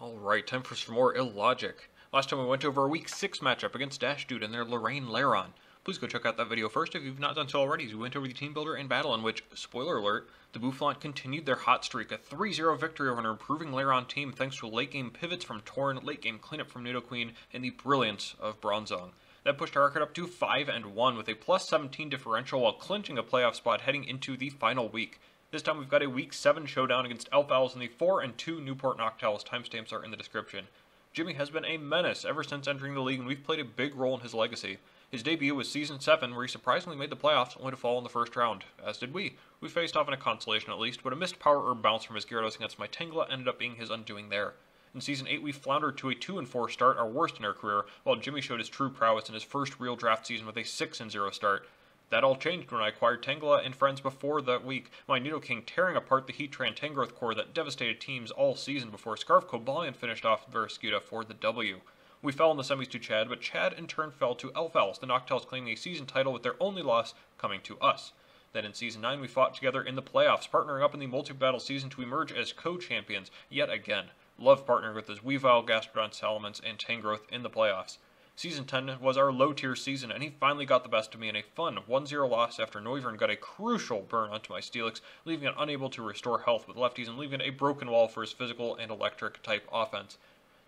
Alright, time for some more Illogic. Last time we went over a Week 6 matchup against Dash Dude and their Lorraine Laron. Please go check out that video first if you've not done so already, as we went over the team builder and battle in which, spoiler alert, the Bouffalant continued their hot streak, a 3-0 victory over an improving Laron team thanks to late game pivots from Torn, late game cleanup from Nidoqueen, and the brilliance of Bronzong. That pushed our record up to 5-1 with a plus 17 differential while clinching a playoff spot heading into the final week. This time we've got a Week 7 showdown against Owls, and the 4-2 Newport Noctowls. Timestamps are in the description. Jimmy has been a menace ever since entering the league, and we've played a big role in his legacy. His debut was Season 7, where he surprisingly made the playoffs, only to fall in the first round, as did we. We faced off in a consolation at least, but a missed power herb bounce from his Gyarados against my Tangela ended up being his undoing there. In Season 8, we floundered to a 2-4 start, our worst in our career, while Jimmy showed his true prowess in his first real draft season with a 6-0 start. That all changed when I acquired Tangela and friends before that week, my Nidoking tearing apart the Heatran Tangrowth core that devastated teams all season before Scarf Cobalion finished off Veriscuda for the W. We fell in the semis to Chad, but Chad in turn fell to Owls, the Noctowls claiming a season title with their only loss coming to us. Then in Season 9 we fought together in the playoffs, partnering up in the multi-battle season to emerge as co-champions yet again. Love partnering with his Weavile, Gastrodon, Salamence, and Tangrowth in the playoffs. Season 10 was our low-tier season, and he finally got the best of me in a fun 1-0 loss after Noivern got a crucial burn onto my Steelix, leaving it unable to restore health with lefties and leaving it a broken wall for his physical and electric-type offense.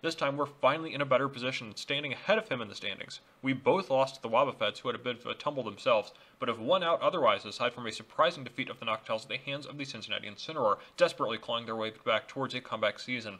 This time we're finally in a better position, standing ahead of him in the standings. We both lost to the Wobbuffets, who had a bit of a tumble themselves, but have won out otherwise, aside from a surprising defeat of the Noctowls at the hands of the Cincinnati Incineroar, desperately clawing their way back towards a comeback season.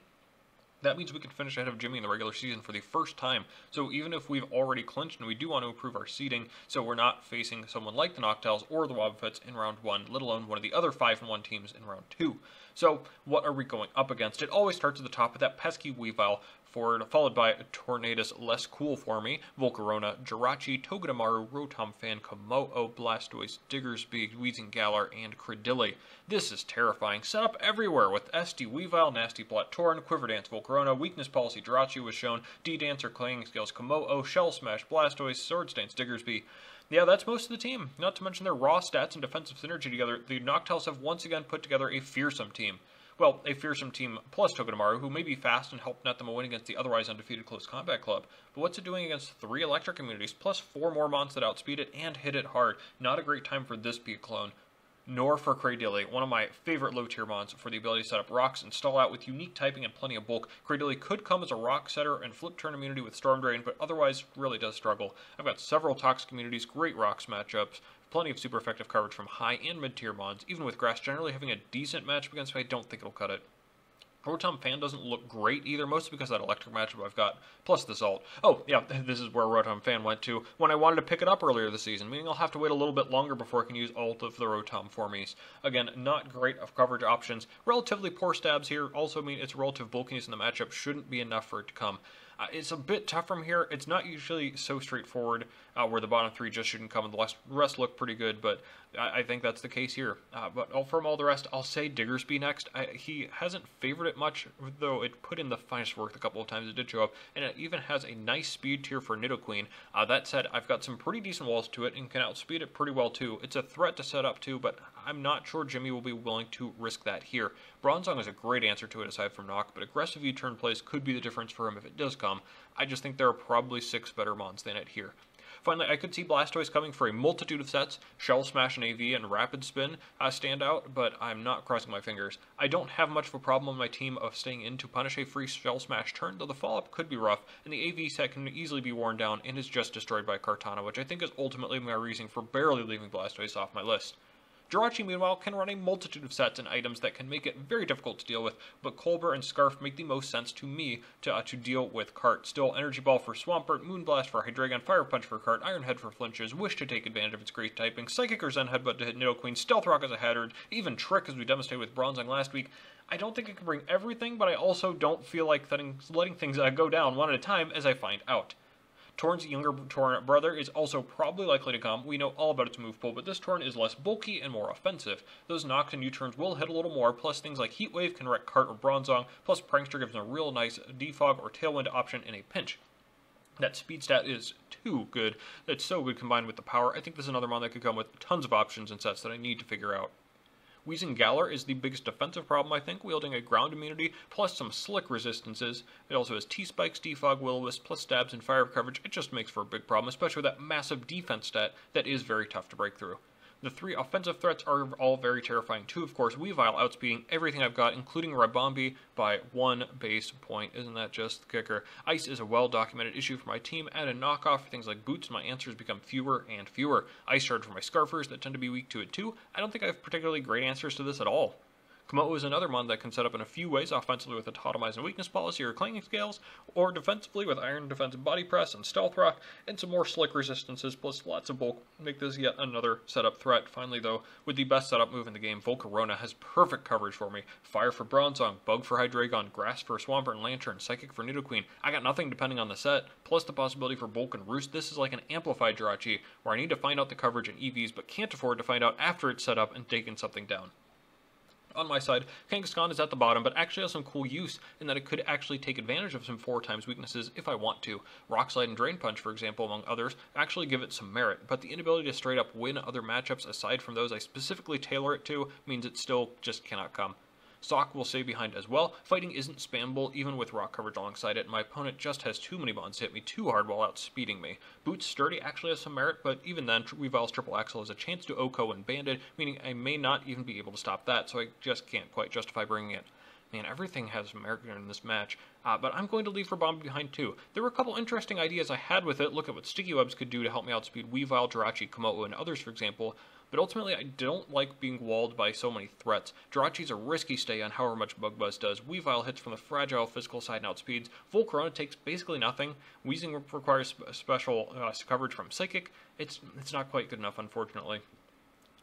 That means we can finish ahead of Jimmy in the regular season for the first time, so even if we've already clinched and we do want to improve our seeding, so we're not facing someone like the Noctowls or the Wobbuffets in round 1, let alone one of the other 5-1 teams in round 2. So, what are we going up against? It always starts at the top with that pesky Weavile, followed by Tornadus, less cool for me, Volcarona, Jirachi, Togedemaru, Rotom-Fan, Komodo, Blastoise, Diggersby, Weezing Galar, and Credilli. This is terrifying. Set up everywhere with SD Weavile, Nasty Plot Torn, Quiver Dance Volcarona, Weakness Policy Jirachi was shown, D-Dancer, Clanging Scales, Komodo, Shell Smash, Blastoise, Sword Stance, Diggersby. Yeah, that's most of the team. Not to mention their raw stats and defensive synergy together, the Noctowls have once again put together a fearsome team. Well, a fearsome team plus Togedemaru, who may be fast and help net them a win against the otherwise undefeated Close Combat Club. But what's it doing against 3 electric immunities, plus 4 more mons that outspeed it and hit it hard? Not a great time for this Peak clone. Nor for Credilli, one of my favorite low-tier mons for the ability to set up rocks and stall out with unique typing and plenty of bulk. Credilli could come as a rock setter and flip turn immunity with Storm Drain, but otherwise really does struggle. I've got several Toxic immunities, great rocks matchups, plenty of super effective coverage from high and mid-tier mons, even with Grass generally having a decent matchup against me. I don't think it'll cut it. Rotom-Fan doesn't look great either, mostly because of that electric matchup I've got, plus the Salt. Oh, yeah, this is where Rotom-Fan went to when I wanted to pick it up earlier this season, meaning I'll have to wait a little bit longer before I can use Ult of the Rotom for me. Again, not great of coverage options. Relatively poor stabs here also mean its relative bulkiness in the matchup shouldn't be enough for it to come. It's a bit tough from here. It's not usually so straightforward where the bottom 3 just shouldn't come and the rest look pretty good, but I think that's the case here. But from all the rest, I'll say Diggersby next. He hasn't favored it much, though it put in the finest work a couple of times it did show up, and it even has a nice speed tier for Nidoqueen. That said, I've got some pretty decent walls to it and can outspeed it pretty well too. It's a threat to set up too, but I'm not sure Jimmy will be willing to risk that here. Bronzong is a great answer to it aside from Knock, but aggressive U-turn plays could be the difference for him if it does come. I just think there are probably 6 better mons than it here. Finally, I could see Blastoise coming for a multitude of sets. Shell Smash and AV and Rapid Spin stand out, but I'm not crossing my fingers. I don't have much of a problem on my team of staying in to punish a free Shell Smash turn, though the follow-up could be rough, and the AV set can easily be worn down and is just destroyed by Kartana, which I think is ultimately my reasoning for barely leaving Blastoise off my list. Jirachi, meanwhile, can run a multitude of sets and items that can make it very difficult to deal with, but Colbur and Scarf make the most sense to me to deal with Cart. Still, Energy Ball for Swampert, Moonblast for Hydreigon, Fire Punch for Cart, Iron Head for Flinches, Wish to take advantage of its great typing, Psychic or Zen Headbutt to hit Nidoqueen, Stealth Rock as a hazard, even Trick as we demonstrated with Bronzong last week. I don't think it can bring everything, but I also don't feel like letting things go down one at a time as I find out. Torn's younger Torn brother is also probably likely to come. We know all about its move pool, but this Torn is less bulky and more offensive. Those Noct and U-turns will hit a little more, plus things like Heat Wave can wreck Cart or Bronzong, plus Prankster gives them a real nice Defog or Tailwind option in a pinch. That speed stat is too good. It's so good combined with the power. I think this is another mon that could come with tons of options and sets that I need to figure out. Wheezing Galar is the biggest defensive problem, I think, wielding a ground immunity plus some slick resistances. It also has T-Spikes, Defog, Will-O-Wisp, plus stabs and fire coverage. It just makes for a big problem, especially with that massive defense stat that is very tough to break through. The three offensive threats are all very terrifying too, of course. Weavile outspeeding everything I've got, including Ribombee, by 1 base point. Isn't that just the kicker? Ice is a well-documented issue for my team. Add a knockoff for things like boots, my answers become fewer and fewer. Ice Shard for my Scarfers that tend to be weak to it too. I don't think I have particularly great answers to this at all. Komodo is another mon that can set up in a few ways, offensively with a Totemize and Weakness policy or Clanging Scales, or defensively with Iron Defensive Body Press and Stealth Rock, and some more slick resistances, plus lots of bulk, make this yet another setup threat. Finally though, with the best setup move in the game, Volcarona has perfect coverage for me. Fire for Bronzong, Bug for Hydreigon, Grass for Swampert and Lantern, Psychic for Nidoqueen. I got nothing depending on the set, plus the possibility for Bulk and Roost. This is like an amplified Jirachi, where I need to find out the coverage in EVs, but can't afford to find out after it's set up and taken something down. On my side, Kangaskhan is at the bottom, but actually has some cool use in that it could actually take advantage of some 4x weaknesses if I want to. Rock Slide and Drain Punch, for example, among others, actually give it some merit, but the inability to straight up win other matchups aside from those I specifically tailor it to means it still just cannot come. Sock will stay behind as well. Fighting isn't spammable even with rock coverage alongside it, and my opponent just has too many bonds to hit me too hard while outspeeding me. Boots Sturdy actually has some merit, but even then, Weavile's Triple Axle has a chance to OHKO and Banded, meaning I may not even be able to stop that, so I just can't quite justify bringing it. Man, everything has merit in this match, but I'm going to leave Ribombee behind too. There were a couple interesting ideas I had with it. Look at what Sticky Webs could do to help me outspeed Weavile, Jirachi, Komodo, and others, for example. But ultimately, I don't like being walled by so many threats. Jirachi's a risky stay on however much Bug Buzz does. Weavile hits from the fragile physical side and outspeeds. Volcarona takes basically nothing. Wheezing requires special coverage from Psychic. It's not quite good enough, unfortunately.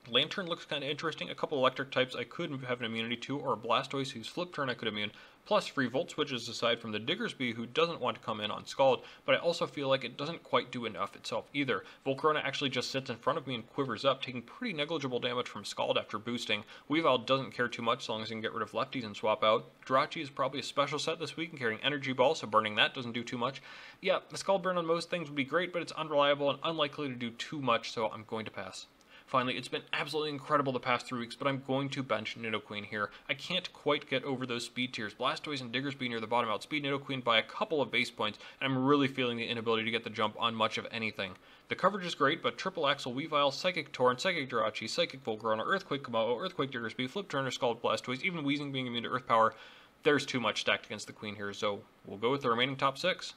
Lantern looks kind of interesting. A couple electric types I could have an immunity to, or a Blastoise whose flip turn I could immune, plus free Volt Switches aside from the Diggersby who doesn't want to come in on Scald, but I also feel like it doesn't quite do enough itself either. Volcarona actually just sits in front of me and quivers up, taking pretty negligible damage from Scald after boosting. Weavile doesn't care too much so long as I can get rid of lefties and swap out. Jirachi is probably a special set this week and carrying Energy Ball, so burning that doesn't do too much. Yeah, the Scald burn on most things would be great, but it's unreliable and unlikely to do too much, so I'm going to pass. Finally, it's been absolutely incredible the past 3 weeks, but I'm going to bench Nidoqueen here. I can't quite get over those speed tiers. Blastoise and Diggersby near the bottom outspeed Nidoqueen by a couple of base points, and I'm really feeling the inability to get the jump on much of anything. The coverage is great, but Triple Axle Weavile, Psychic Torn, Psychic Jirachi, Psychic Volcarona, Earthquake Komodo, Earthquake Diggersby, Flip Turner, Scald Blastoise, even Wheezing being immune to Earth Power. There's too much stacked against the Queen here, so we'll go with the remaining top 6.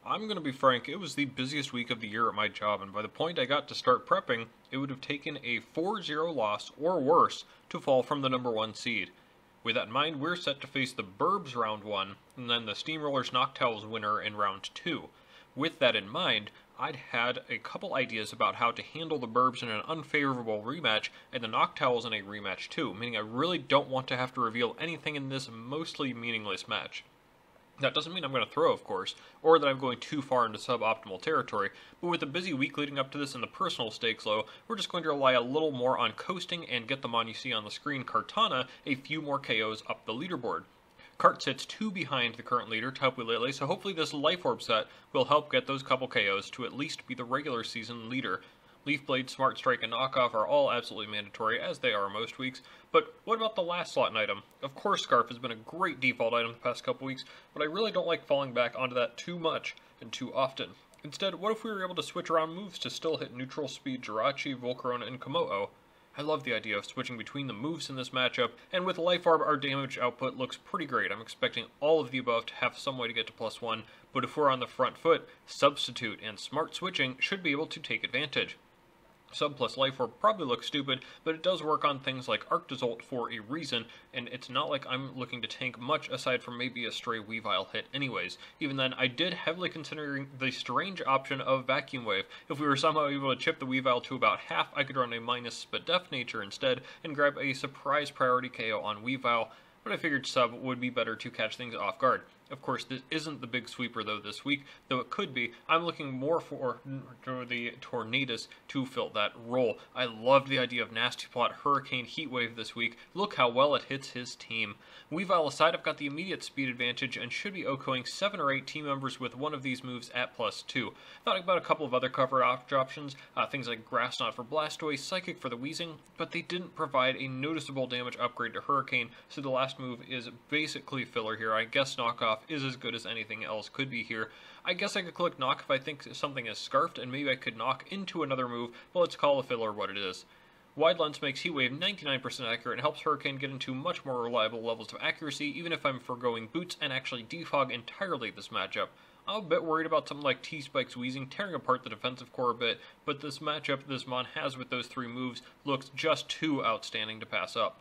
I'm going to be frank, it was the busiest week of the year at my job, and by the point I got to start prepping, it would have taken a 4-0 loss or worse to fall from the #1 seed. With that in mind, we're set to face the Burbs round 1, and then the Steamrollers Noctowls winner in round 2. With that in mind, I'd had a couple ideas about how to handle the Burbs in an unfavorable rematch, and the Noctowls in a rematch too, meaning I really don't want to have to reveal anything in this mostly meaningless match. That doesn't mean I'm going to throw, of course, or that I'm going too far into suboptimal territory, but with a busy week leading up to this and the personal stakes low, we're just going to rely a little more on coasting and get the mon you see on the screen, Kartana, a few more KOs up the leaderboard. Cart sits 2 behind the current leader, Tapu Lele, so hopefully this Life Orb set will help get those couple KOs to at least be the regular season leader. Leaf Blade, Smart Strike, and Knockoff are all absolutely mandatory, as they are most weeks, but what about the last slot item? Of course Scarf has been a great default item the past couple weeks, but I really don't like falling back onto that too much and too often. Instead, what if we were able to switch around moves to still hit neutral speed Jirachi, Volcarona, and Komodo? I love the idea of switching between the moves in this matchup, and with Life Orb our damage output looks pretty great. I'm expecting all of the above to have some way to get to +1, but if we're on the front foot, Substitute and Smart Switching should be able to take advantage. Sub plus Life Orb probably looks stupid, but it does work on things like Arctozolt for a reason, and it's not like I'm looking to tank much aside from maybe a stray Weavile hit anyways. Even then, I did heavily considering the strange option of Vacuum Wave. If we were somehow able to chip the Weavile to about half, I could run a minus Spadef nature instead, and grab a surprise priority KO on Weavile. but I figured sub would be better to catch things off guard. Of course, this isn't the big sweeper though this week, though it could be. I'm looking more for the Tornadus to fill that role. I loved the idea of Nasty Plot Hurricane Heatwave this week. Look how well it hits his team. Weavile aside, I've got the immediate speed advantage and should be OHKOing 7 or 8 team members with one of these moves at +2. Thought about a couple of other cover options, things like Grass Knot for Blastoise, Psychic for the Weezing, but they didn't provide a noticeable damage upgrade to Hurricane, so the last move is basically filler here. I guess Knockoff is as good as anything else could be here. I guess I could click Knock if I think something is Scarfed, and maybe I could knock into another move, but let's call a filler what it is. Wide Lens makes Heatwave 99% accurate and helps Hurricane get into much more reliable levels of accuracy, even if I'm foregoing Boots and actually defog entirely this matchup. I'm a bit worried about something like T-Spike's Weezing tearing apart the defensive core a bit, but this matchup this Mon has with those 3 moves looks just too outstanding to pass up.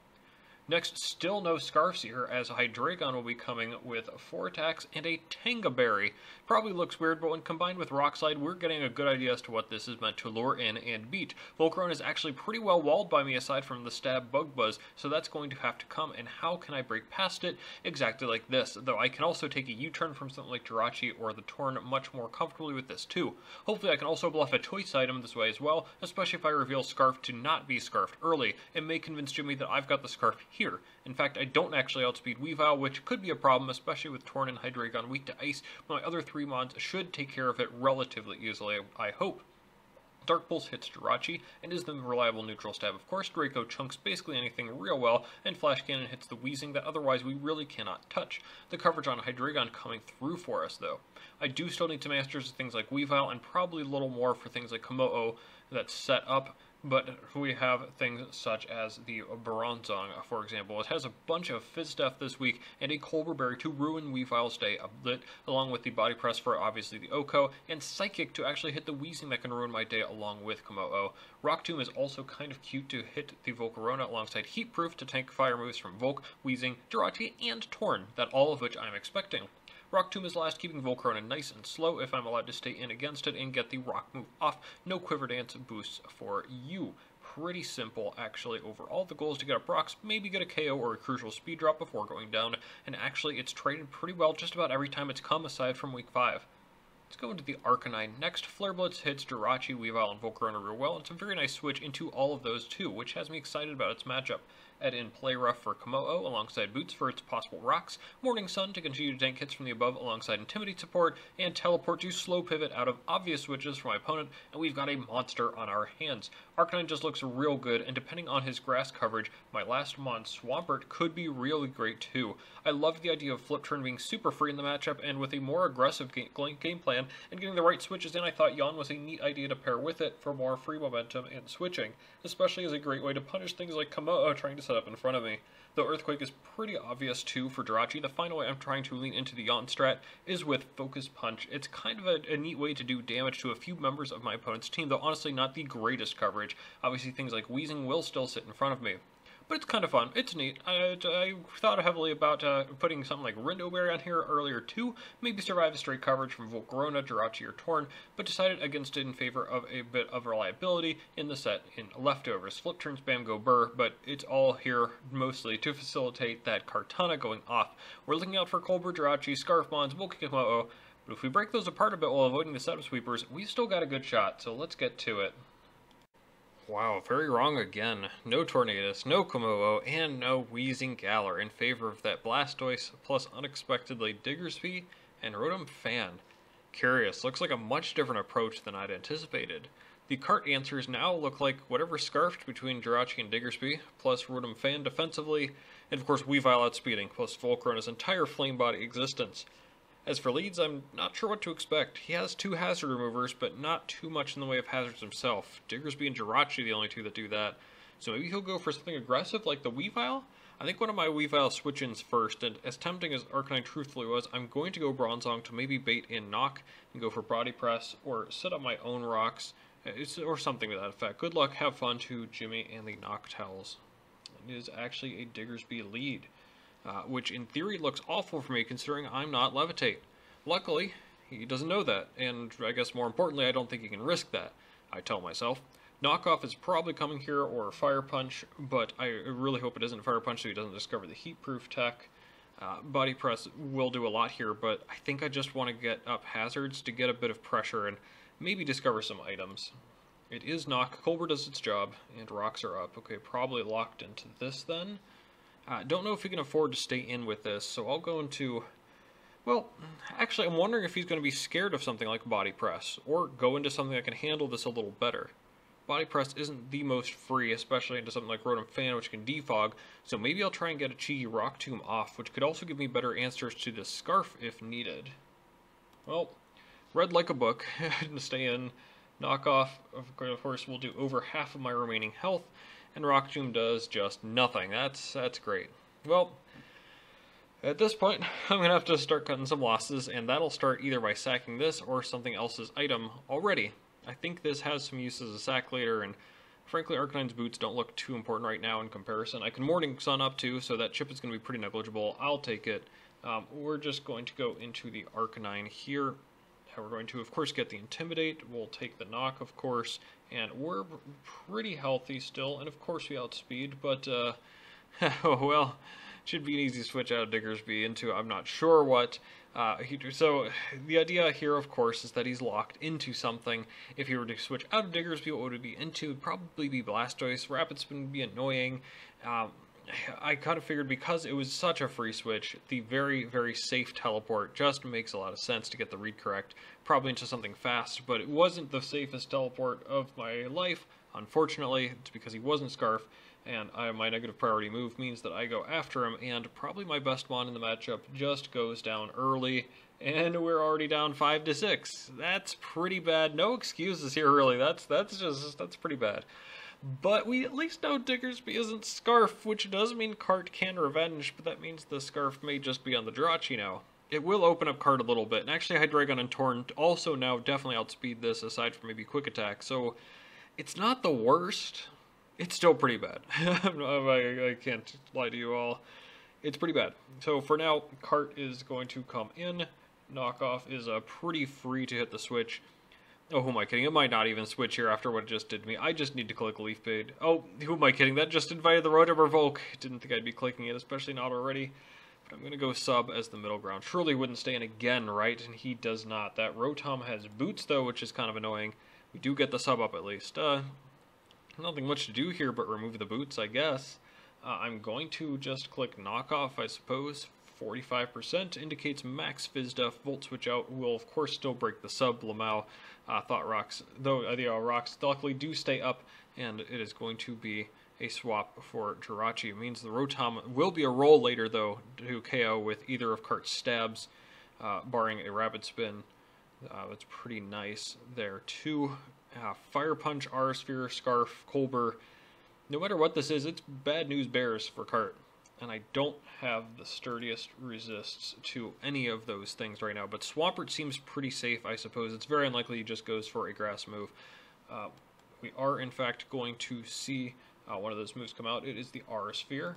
Next, still no Scarfs here, as Hydreigon will be coming with 4 attacks and a Tanga Berry. Probably looks weird, but when combined with Rock Slide, we're getting a good idea as to what this is meant to lure in and beat. Volcarona is actually pretty well walled by me aside from the stab Bug Buzz, so that's going to have to come, and how can I break past it? Exactly like this, though I can also take a U-turn from something like Jirachi or the Torn much more comfortably with this too. Hopefully I can also bluff a choice item this way as well, especially if I reveal Scarf to not be Scarfed early. It may convince Jimmy that I've got the Scarf here. In fact, I don't actually outspeed Weavile, which could be a problem, especially with Torn and Hydreigon weak to Ice, but my other 3 mods should take care of it relatively easily, I hope. Dark Pulse hits Jirachi, and is the reliable neutral stab. Of course, Draco chunks basically anything real well, and Flash Cannon hits the Weezing that otherwise we really cannot touch. The coverage on Hydreigon coming through for us, though. I do still need to masters things like Weavile, and probably a little more for things like Komodo that's set up, but we have things such as the Bronzong, for example. It has a bunch of Fizz stuff this week, and a Colbur Berry to ruin Weavile's day a bit, along with the Body Press for obviously the OHKO, and Psychic to actually hit the Weezing that can ruin my day along with Komodo. Rock Tomb is also kind of cute to hit the Volcarona alongside Heat Proof to tank fire moves from Volk, Weezing, Jirachi, and Torn, that all of which I'm expecting. Rock Tomb is last, keeping Volcarona nice and slow if I'm allowed to stay in against it and get the Rock move off. No Quiver Dance boosts for you. Pretty simple, actually. Overall, the goal is to get up rocks, maybe get a KO or a crucial speed drop before going down, and actually it's traded pretty well just about every time it's come aside from week 5. Let's go into the Arcanine next. Flare Blitz hits Jirachi, Weavile, and Volcarona real well. It's a very nice switch into all of those too, which has me excited about its matchup. Add in Play Rough for Komodo alongside Boots for its possible rocks, Morning Sun to continue to tank hits from the above alongside Intimidate support, and Teleport to slow pivot out of obvious switches for my opponent, and we've got a monster on our hands. Arcanine just looks real good, and depending on his grass coverage, my last mon Swampert could be really great too. I love the idea of Flip Turn being super free in the matchup, and with a more aggressive game plan and getting the right switches in, I thought Yawn was a neat idea to pair with it for more free momentum and switching, especially as a great way to punish things like Komodo trying to set up in front of me. Though Earthquake is pretty obvious too for Jirachi, the final way I'm trying to lean into the Yawn strat is with Focus Punch. It's kind of a neat way to do damage to a few members of my opponent's team, though honestly not the greatest coverage. Obviously things like Weezing will still sit in front of me. But it's kind of fun. It's neat. I thought heavily about putting something like Rindo Berry on here earlier too, maybe survive a straight coverage from Volcarona, Jirachi, or Torn, but decided against it in favor of a bit of reliability in the set in Leftovers. Flip Turn, Spam, Go Burr, but it's all here mostly to facilitate that Kartana going off. We're looking out for Colbur, Jirachi, Scarf Mons, Volkikomo, but if we break those apart a bit while avoiding the setup sweepers, we've still got a good shot, so let's get to it. Wow, very wrong again. No Tornadus, no Komodo, and no Weezing Galar in favor of that Blastoise plus unexpectedly Diggersby and Rotom-Fan. Curious, looks like a much different approach than I'd anticipated. The cart answers now look like whatever scarfed between Jirachi and Diggersby, plus Rotom-Fan defensively, and of course Weavile outspeeding, plus Volcarona's entire flame body existence. As for leads, I'm not sure what to expect. He has 2 hazard removers, but not too much in the way of hazards himself. Diggersby and Jirachi are the only 2 that do that. So maybe he'll go for something aggressive like the Weavile? I think one of my Weavile switch-ins first, and as tempting as Arcanine truthfully was, I'm going to go Bronzong to maybe bait in Knock and go for Body Press, or set up my own rocks, or something to that effect. Good luck, have fun to Jimmy and the Noctowls. It is actually a Diggersby lead. Which in theory looks awful for me considering I'm not Levitate. Luckily, he doesn't know that, and I guess more importantly, I don't think he can risk that, I tell myself. Knockoff is probably coming here, or Fire Punch, but I really hope it isn't Fire Punch so he doesn't discover the Heat-Proof tech. Body Press will do a lot here, but I think I just want to get up Hazards to get a bit of pressure and maybe discover some items. It is Knock. Colbur does its job, and Rocks are up. Okay, probably locked into this then. Don't know if he can afford to stay in with this, so I'll go into... Well, actually, I'm wondering if he's going to be scared of something like Body Press, or go into something that can handle this a little better. Body Press isn't the most free, especially into something like Rotom-Fan, which can defog, so maybe I'll try and get a cheeky Rock Tomb off, which could also give me better answers to the Scarf if needed. Well, read like a book, to stay in. Knockoff, of course, will do over half of my remaining health, and Rock Tomb does just nothing. That's great. Well, at this point, I'm going to have to start cutting some losses, and that'll start either by sacking this or something else's item already. I think this has some use as a sack later, and frankly, Arcanine's boots don't look too important right now in comparison. I can Morning Sun up too, so that chip is going to be pretty negligible. I'll take it. We're just going to go into the Arcanine here. We're going to, of course, get the Intimidate. We'll take the Knock, of course, and we're pretty healthy still, and of course we outspeed, but, well, should be an easy switch out of Diggersby into I'm not sure what. So the idea here, of course, is that he's locked into something. If he were to switch out of Diggersby, what would it be into? It would probably be Blastoise. Rapid Spin would be annoying. I kind of figured because it was such a free switch, the very, very safe teleport just makes a lot of sense to get the read correct. Probably into something fast, but it wasn't the safest teleport of my life. Unfortunately, it's because he wasn't Scarf. And my negative priority move means that I go after him, and probably my best mon in the matchup just goes down early, and we're already down 5-6. That's pretty bad. No excuses here, really. That's pretty bad. But we at least know Diggersby isn't Scarf, which does mean Cart can revenge, but that means the Scarf may just be on the Jirachi now. It will open up Cart a little bit, and actually Hydreigon and Torn also now definitely outspeed this, aside from maybe Quick Attack, so it's not the worst. It's still pretty bad. I can't lie to you all. It's pretty bad. So for now, Cart is going to come in. Knockoff is pretty free to hit the switch. Oh, who am I kidding? It might not even switch here after what it just did to me. I just need to click Leaf Bait. Oh, who am I kidding? That just invited the Rotom Revoke. Didn't think I'd be clicking it, especially not already. But I'm going to go sub as the middle ground. Surely wouldn't stay in again, right? And he does not. That Rotom has boots, though, which is kind of annoying. We do get the sub up, at least. Nothing much to do here but remove the boots, I guess. I'm going to just click Knockoff, I suppose. 45% indicates max Fizz-Def. Volt Switch out will, of course, still break the sub. Lamau Thought Rocks, though the Rocks luckily do stay up, and it is going to be a swap for Jirachi. It means the Rotom will be a roll later, though, to KO with either of Cart's stabs, barring a Rapid Spin. That's pretty nice there, too. Fire Punch, Aerosphere, Scarf, Colbur. No matter what this is, it's bad news bears for Cart. And I don't have the sturdiest resists to any of those things right now. But Swampert seems pretty safe, I suppose. It's very unlikely he just goes for a grass move. We are, in fact, going to see one of those moves come out. It is the Aerosphere.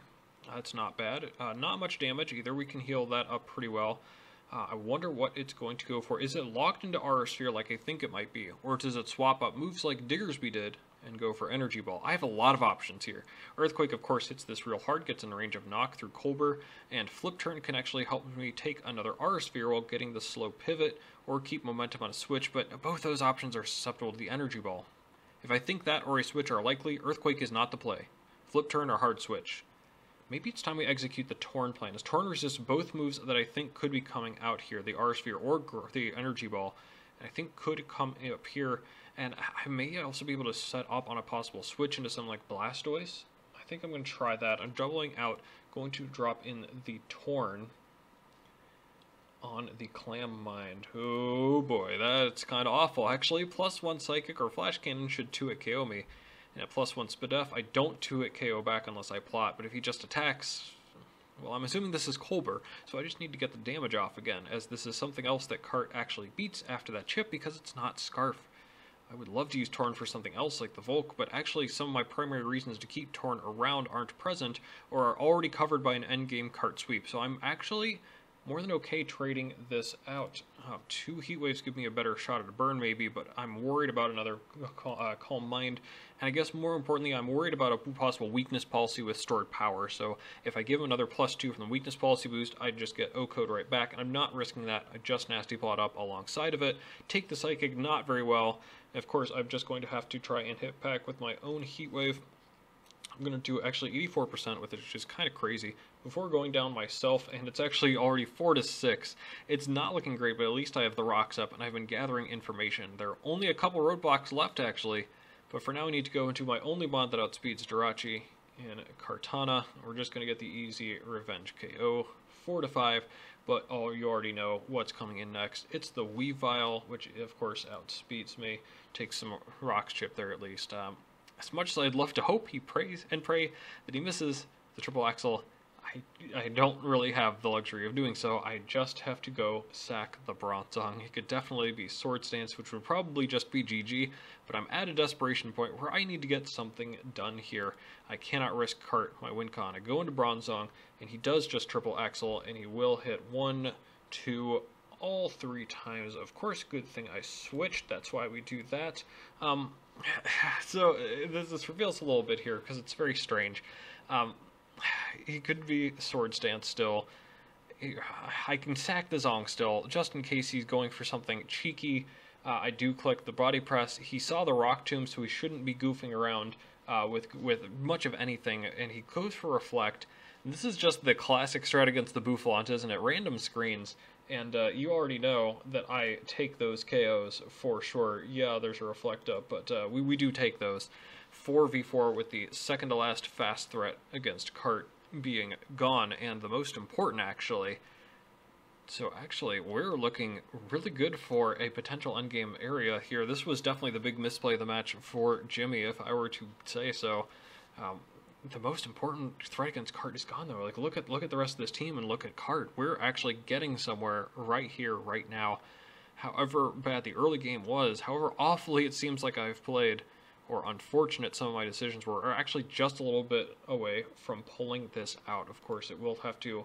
That's not bad. Not much damage either. We can heal that up pretty well. I wonder what it's going to go for. Is it locked into Aerosphere like I think it might be? Or does it swap up moves like Diggersby did and go for Energy Ball? I have a lot of options here. Earthquake, of course, hits this real hard, gets in the range of Knock through Colbur, and Flip Turn can actually help me take another Aerosphere while getting the slow pivot or keep momentum on a switch, but both those options are susceptible to the Energy Ball. If I think that or a switch are likely, Earthquake is not the play. Flip Turn or Hard Switch. Maybe it's time we execute the Torn plan, as Torn resists both moves that I think could be coming out here, the Aerosphere or the Energy Ball, and I think could come up here, and I may also be able to set up on a possible switch into something like Blastoise. I think I'm going to try that. I'm doubling out, going to drop in the Torn on the Clam Mind. Oh boy, that's kind of awful. Actually, +1 Psychic or Flash Cannon should 2-hit KO me. And at +1 Spadef, I don't 2-hit KO back unless I plot, but if he just attacks, well, I'm assuming this is Colbur, so I just need to get the damage off again, as this is something else that Cart actually beats after that chip because it's not Scarf. I would love to use Torn for something else like the Volk, but actually some of my primary reasons to keep Torn around aren't present or are already covered by an endgame Cart sweep, so I'm actually more than okay trading this out. 2 Heat Waves give me a better shot at a burn maybe, but I'm worried about another Calm Mind. And I guess more importantly, I'm worried about a possible weakness policy with stored power. So if I give him another +2 from the weakness policy boost, I just get O-Code right back. And I'm not risking that. I just Nasty Plot up alongside of it. Take the Psychic, not very well. And of course, I'm just going to have to try and hit back with my own Heat Wave. I'm going to do actually 84% with it, which is kind of crazy, before going down myself, and it's actually already 4-6. It's not looking great, but at least I have the rocks up, and I've been gathering information. There are only a couple roadblocks left, actually, but for now I need to go into my only bond that outspeeds Jirachi and Kartana. We're just going to get the easy Revenge KO, 4-5, but you already know what's coming in next. It's the Weavile, which of course outspeeds me. Takes some rocks chip there at least. As much as I'd love to hope he prays and pray that he misses the triple axle, I don't really have the luxury of doing so. I just have to go sack the Bronzong. It could definitely be Sword Stance, which would probably just be GG, but I'm at a desperation point where I need to get something done here. I cannot risk Cart my win con. I go into Bronzong, and he does just triple axle, and he will hit 1, 2, all 3 times. Of course, good thing I switched. That's why we do that. So this reveals a little bit here because it's very strange. He could be Sword Stance still. I can sack the Zong still, just in case he's going for something cheeky. I do click the Body Press. He saw the Rock Tomb, so he shouldn't be goofing around with much of anything, and he goes for Reflect. And this is just the classic strat against the Bouffalant, isn't it? Random screens. And you already know that I take those KOs for sure. Yeah, there's a Reflect Up, but we do take those. 4v4 with the second to last fast threat against Cart being gone, and the most important actually. So actually, we're looking really good for a potential endgame area here. This was definitely the big misplay of the match for Jimmy, if I were to say so. The most important threat against Cart is gone though. Like look at the rest of this team and look at Cart. We're actually getting somewhere right here, right now. However bad the early game was, however awfully it seems like I've played, or unfortunate some of my decisions were, are actually just a little bit away from pulling this out. Of course, it will have to,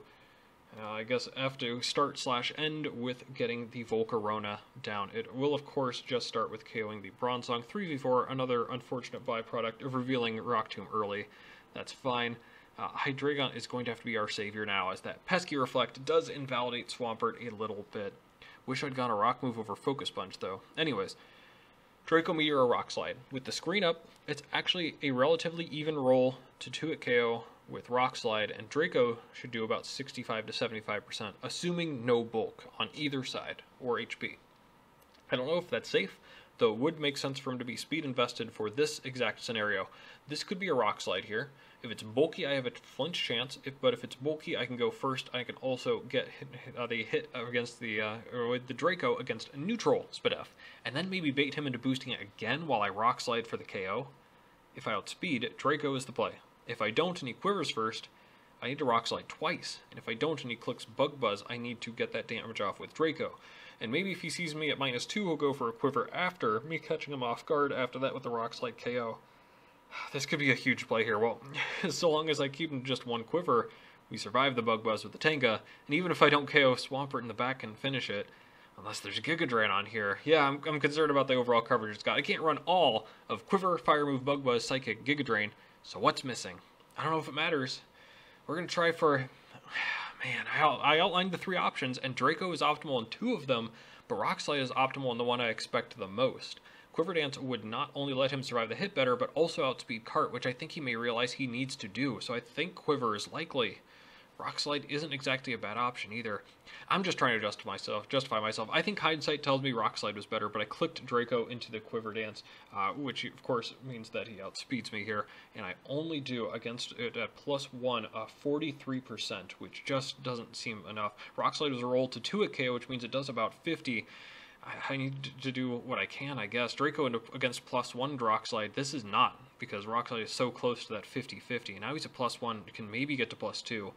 I guess, have to start/end with getting the Volcarona down. It will, of course, just start with KOing the Bronzong. 3v4, another unfortunate byproduct of revealing Rock Tomb early. That's fine. Hydreigon is going to have to be our savior now, as that pesky Reflect does invalidate Swampert a little bit. Wish I'd gone a Rock move over Focus Punch, though. Anyways, Draco Meteor or Rock Slide. With the screen up, it's actually a relatively even roll to 2-hit KO with Rock Slide, and Draco should do about 65 to 75%, assuming no bulk on either side, or HP. I don't know if that's safe, though it would make sense for him to be speed invested for this exact scenario. This could be a Rock Slide here. If it's bulky, I have a flinch chance, but if it's bulky, I can go first. I can also get the hit against the Draco against a neutral Spadef, and then maybe bait him into boosting it again while I Rock Slide for the KO. If I outspeed, Draco is the play. If I don't and he quivers first, I need to Rock Slide twice, and if I don't and he clicks Bug Buzz, I need to get that damage off with Draco. And maybe if he sees me at -2, he'll go for a Quiver after me catching him off guard after that with the Rock Slide KO. This could be a huge play here. Well, so long as I keep him just 1 Quiver, we survive the Bug Buzz with the Tenga, and even if I don't KO Swampert in the back and finish it, unless there's a Giga Drain on here, yeah, I'm concerned about the overall coverage it's got. I can't run all of Quiver, Fire Move, Bug Buzz, Psychic, Giga Drain, so what's missing? I don't know if it matters. We're going to try for... Man, I outlined the 3 options, and Draco is optimal in 2 of them, but Rock Slide is optimal in the one I expect the most. Quiver Dance would not only let him survive the hit better, but also outspeed Cart, which I think he may realize he needs to do, so I think Quiver is likely. Rock Slide isn't exactly a bad option either. I'm just trying to justify myself. I think hindsight tells me Rock Slide was better, but I clicked Draco into the Quiver Dance, which of course means that he outspeeds me here, and I only do against it at +1 43%, which just doesn't seem enough. Rock Slide was a roll to 2-hit KO, which means it does about 50. I need to do what I can, I guess. Draco against +1 Rock Slide, this is not, because Rock Slide is so close to that 50-50. Now he's at +1, can maybe get to +2,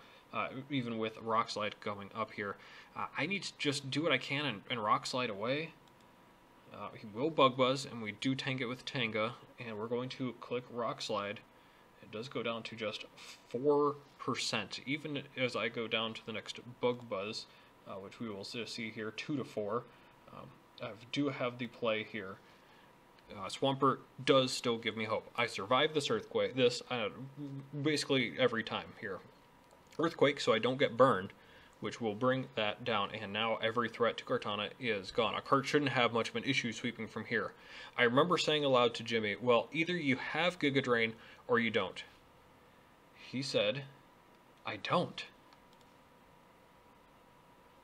even with Rock Slide going up here. I need to just do what I can and Rock Slide away. He will Bug Buzz, and we do tank it with Tanga, and we're going to click Rock Slide. It does go down to just 4%, even as I go down to the next Bug Buzz. which we will see here, 2-4. I do have the play here. Swampert does still give me hope. I survive this Earthquake, basically every time here. Earthquake, so I don't get burned, which will bring that down, and now every threat to Kartana is gone. A card shouldn't have much of an issue sweeping from here. I remember saying aloud to Jimmy, well, either you have Giga Drain or you don't. He said, I don't.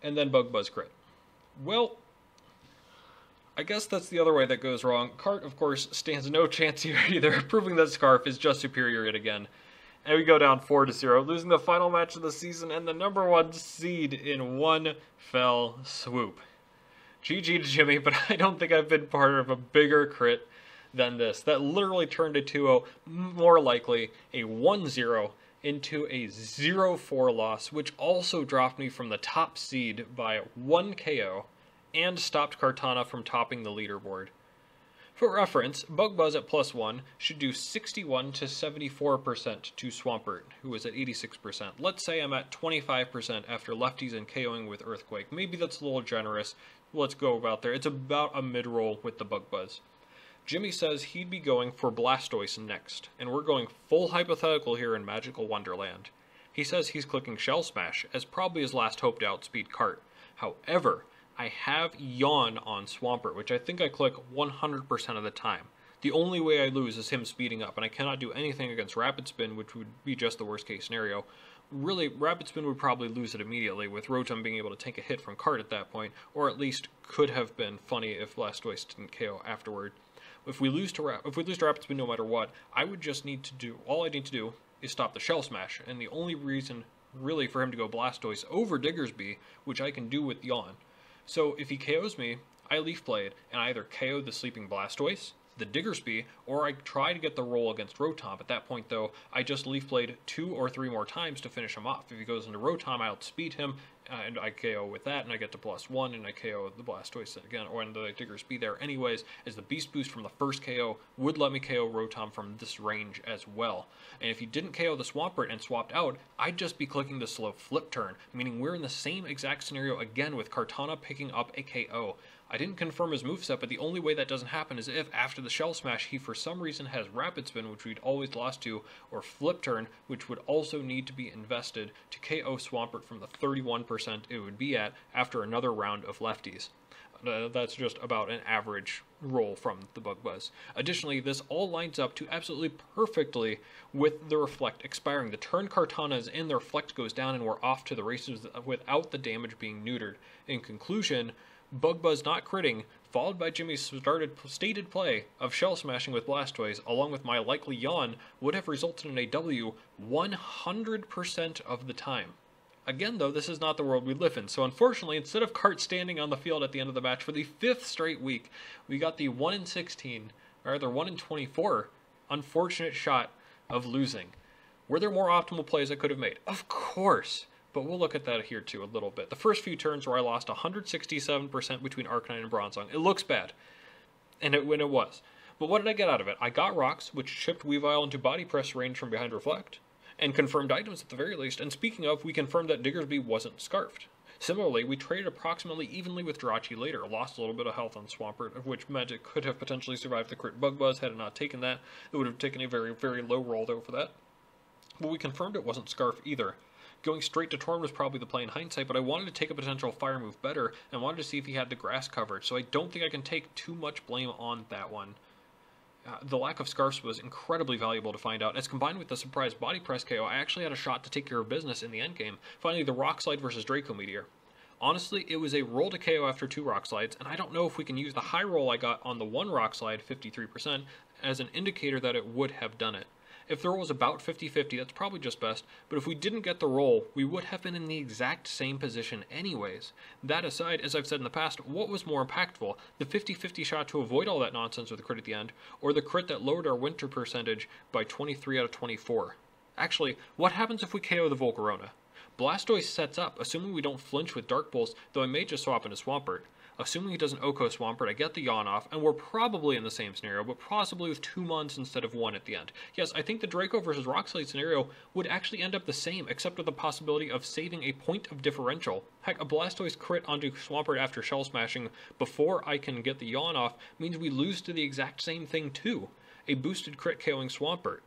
And then Bug Buzz crit. Well, I guess that's the other way that goes wrong. Cart, of course, stands no chance here either, proving that Scarf is just superior yet again. And we go down 4-0, losing the final match of the season and the #1 seed in one fell swoop. GG to Jimmy, but I don't think I've been part of a bigger crit than this. That literally turned a 2-0, more likely a 1-0 into a 0-4 loss, which also dropped me from the top seed by 1 KO and stopped Kartana from topping the leaderboard. For reference, Bug Buzz at +1 should do 61 to 74% to Swampert, who is at 86%. Let's say I'm at 25% after lefties and KOing with Earthquake. Maybe that's a little generous. Let's go about there. It's about a mid-roll with the Bug Buzz. Jimmy says he'd be going for Blastoise next, and we're going full hypothetical here in Magical Wonderland. He says he's clicking Shell Smash, as probably his last hope to outspeed Cart. However, I have Yawn on Swampert, which I think I click 100% of the time. The only way I lose is him speeding up, and I cannot do anything against Rapid Spin, which would be just the worst case scenario. Really, Rapid Spin would probably lose it immediately, with Rotom being able to take a hit from Cart at that point, or at least could have been funny if Blastoise didn't KO afterward. If we lose to Rapid Spin no matter what, all I need to do is stop the Shell Smash, and the only reason really for him to go Blastoise over Diggersby, which I can do with Yawn. So if he KOs me, I Leaf Blade, and I either KO the sleeping Blastoise, the Diggersby, or I try to get the roll against Rotom. At that point, though, I just Leaf Blade 2 or 3 more times to finish him off. If he goes into Rotom, I outspeed him, and I KO with that, and I get to +1, and I KO the Blastoise again, or and the Diggersby there anyways, as the Beast Boost from the first KO would let me KO Rotom from this range as well. And if he didn't KO the Swampert and swapped out, I'd just be clicking the slow flip turn, meaning we're in the same exact scenario again with Kartana picking up a KO. I didn't confirm his moveset, but the only way that doesn't happen is if, after the Shell Smash, he for some reason has Rapid Spin, which we'd always lost to, or Flip Turn, which would also need to be invested to KO Swampert from the 31% it would be at after another round of lefties. That's just about an average roll from the Bug Buzz. Additionally, this all lines up to absolutely perfectly with the Reflect expiring. The turn Kartana is in, the Reflect goes down, and we're off to the races without the damage being neutered. In conclusion, Bug Buzz not critting, followed by Jimmy's stated play of Shell Smashing with Blastoise, along with my likely Yawn, would have resulted in a W 100% of the time. Again, though, this is not the world we live in, so unfortunately, instead of Cart standing on the field at the end of the match for the 5th straight week, we got the 1-in-16, or rather 1-in-24 unfortunate shot of losing. Were there more optimal plays I could have made? Of course! But we'll look at that here too a little bit. The first few turns where I lost 167% between Arcanine and Bronzong. It looks bad. And it was. But what did I get out of it? I got Rocks, which chipped Weavile into Body Press range from behind Reflect. And confirmed items at the very least. And speaking of, we confirmed that Diggersby wasn't Scarfed. Similarly, we traded approximately evenly with Jirachi later. Lost a little bit of health on Swampert, of which meant it could have potentially survived the crit Bug Buzz had it not taken that. It would have taken a very, very low roll though for that. But we confirmed it wasn't Scarf either. Going straight to Torn was probably the play in hindsight, but I wanted to take a potential fire move better, and wanted to see if he had the grass covered, so I don't think I can take too much blame on that one. The lack of Scarfs was incredibly valuable to find out, as combined with the surprise Body Press KO, I actually had a shot to take care of business in the endgame. Finally, the Rock Slide versus Draco Meteor. Honestly, it was a roll to KO after 2 Rock Slides, and I don't know if we can use the high roll I got on the 1 Rock Slide, 53%, as an indicator that it would have done it. If the roll was about 50-50, that's probably just best, but if we didn't get the roll, we would have been in the exact same position anyways. That aside, as I've said in the past, what was more impactful? The 50-50 shot to avoid all that nonsense with the crit at the end, or the crit that lowered our winter percentage by 23 out of 24? Actually, what happens if we KO the Volcarona? Blastoise sets up, assuming we don't flinch with Dark Pulse, though I may just swap into Swampert. Assuming he doesn't Oko Swampert, I get the Yawn off, and we're probably in the same scenario, but possibly with 2 months instead of 1 at the end. Yes, I think the Draco versus Rock Slide scenario would actually end up the same, except with the possibility of saving a point of differential. Heck, a Blastoise crit onto Swampert after Shell Smashing before I can get the Yawn off means we lose to the exact same thing too. A boosted crit KOing Swampert.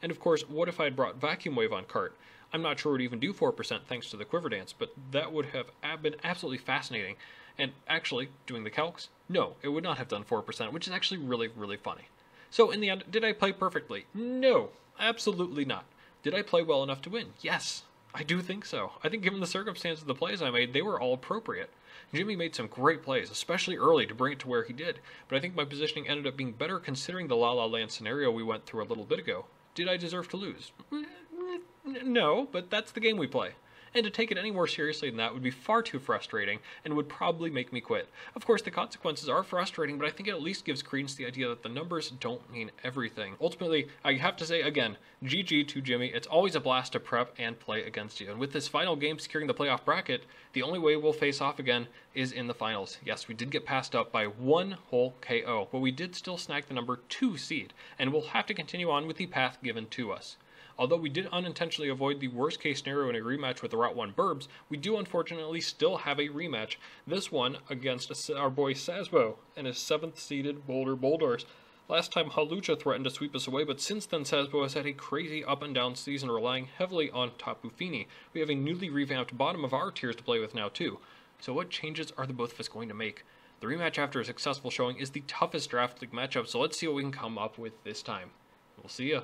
And of course, what if I had brought Vacuum Wave on cart? I'm not sure it would even do 4% thanks to the Quiver Dance, but that would have been absolutely fascinating. And actually, doing the calcs, no, it would not have done 4%, which is actually really, really funny. So in the end, did I play perfectly? No, absolutely not. Did I play well enough to win? Yes, I do think so. I think given the circumstances of the plays I made, they were all appropriate. Jimmy made some great plays, especially early, to bring it to where he did, but I think my positioning ended up being better considering the La La Land scenario we went through a little bit ago. Did I deserve to lose? No, but that's the game we play. And to take it any more seriously than that would be far too frustrating and would probably make me quit. Of course, the consequences are frustrating, but I think it at least gives credence to the idea that the numbers don't mean everything. Ultimately, I have to say again, GG to Jimmy. It's always a blast to prep and play against you. And with this final game securing the playoff bracket, the only way we'll face off again is in the finals. Yes, we did get passed up by 1 whole KO, but we did still snag the number 2 seed, and we'll have to continue on with the path given to us. Although we did unintentionally avoid the worst case scenario in a rematch with the Route 1 Burbs, we do unfortunately still have a rematch. This one against our boy Sazbo and his 7th seeded Boulder Boulders. Last time Hawlucha threatened to sweep us away, but since then Sazbo has had a crazy up and down season relying heavily on top Buffini. We have a newly revamped bottom of our tiers to play with now too. So what changes are the both of us going to make? The rematch after a successful showing is the toughest draft league matchup, so let's see what we can come up with this time. We'll see ya.